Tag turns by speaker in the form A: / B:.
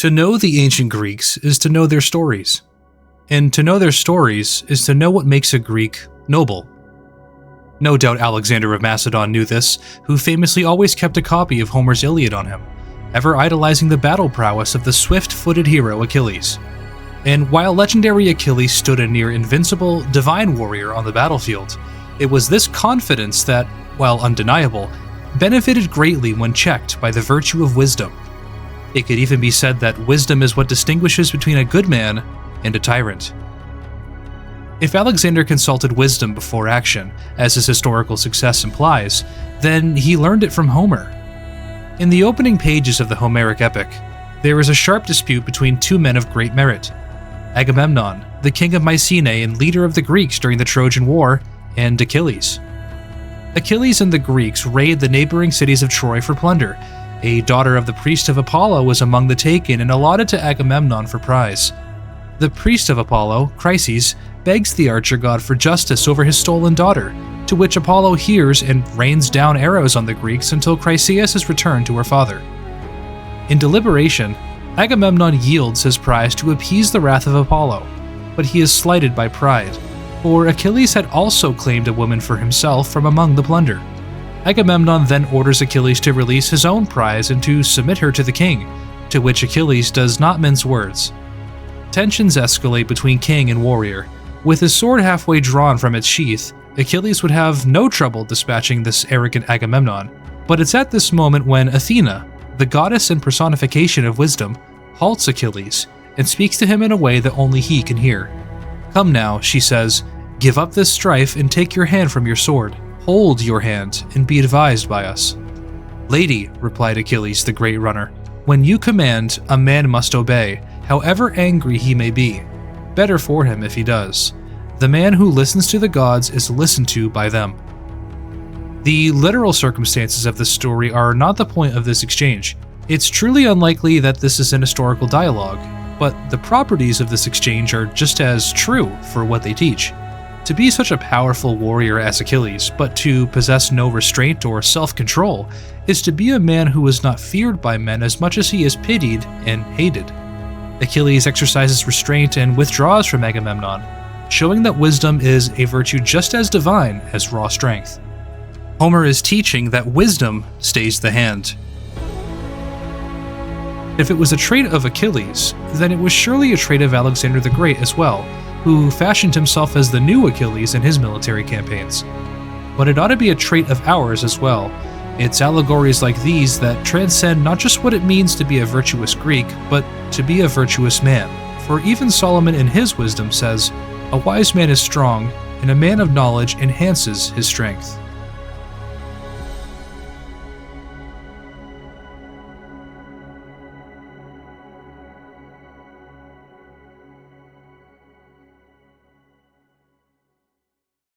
A: To know the ancient Greeks is to know their stories. And to know their stories is to know what makes a Greek noble. No doubt Alexander of Macedon knew this, who famously always kept a copy of Homer's Iliad on him, ever idolizing the battle prowess of the swift-footed hero Achilles. And while legendary Achilles stood a near invincible, divine warrior on the battlefield, it was this confidence that, while undeniable, benefited greatly when checked by the virtue of wisdom. It could even be said that wisdom is what distinguishes between a good man and a tyrant. If Alexander consulted wisdom before action, as his historical success implies, then he learned it from Homer. In the opening pages of the Homeric epic, there is a sharp dispute between two men of great merit: Agamemnon, the king of Mycenae and leader of the Greeks during the Trojan War, and Achilles. Achilles and the Greeks raid the neighboring cities of Troy for plunder. A daughter of the priest of Apollo was among the taken and allotted to Agamemnon for prize. The priest of Apollo, Chryses, begs the archer god for justice over his stolen daughter, to which Apollo hears and rains down arrows on the Greeks until Chryseis is returned to her father. In deliberation, Agamemnon yields his prize to appease the wrath of Apollo, but he is slighted by pride, for Achilles had also claimed a woman for himself from among the plunder. Agamemnon then orders Achilles to release his own prize and to submit her to the king, to which Achilles does not mince words. Tensions escalate between king and warrior. With his sword halfway drawn from its sheath, Achilles would have no trouble dispatching this arrogant Agamemnon, but it's at this moment when Athena, the goddess and personification of wisdom, halts Achilles and speaks to him in a way that only he can hear. "Come now," she says, "give up this strife and take your hand from your sword. Hold your hand and be advised by us." "Lady," replied Achilles, the great runner, "when you command, a man must obey, however angry he may be. Better for him if he does. The man who listens to the gods is listened to by them." The literal circumstances of this story are not the point of this exchange. It's truly unlikely that this is an historical dialogue, but the properties of this exchange are just as true for what they teach. To be such a powerful warrior as Achilles, but to possess no restraint or self-control, is to be a man who is not feared by men as much as he is pitied and hated. Achilles exercises restraint and withdraws from Agamemnon, showing that wisdom is a virtue just as divine as raw strength. Homer is teaching that wisdom stays the hand. If it was a trait of Achilles, then it was surely a trait of Alexander the Great as well, who fashioned himself as the new Achilles in his military campaigns. But it ought to be a trait of ours as well. It's allegories like these that transcend not just what it means to be a virtuous Greek, but to be a virtuous man. For even Solomon in his wisdom says, "A wise man is strong, and a man of knowledge enhances his strength."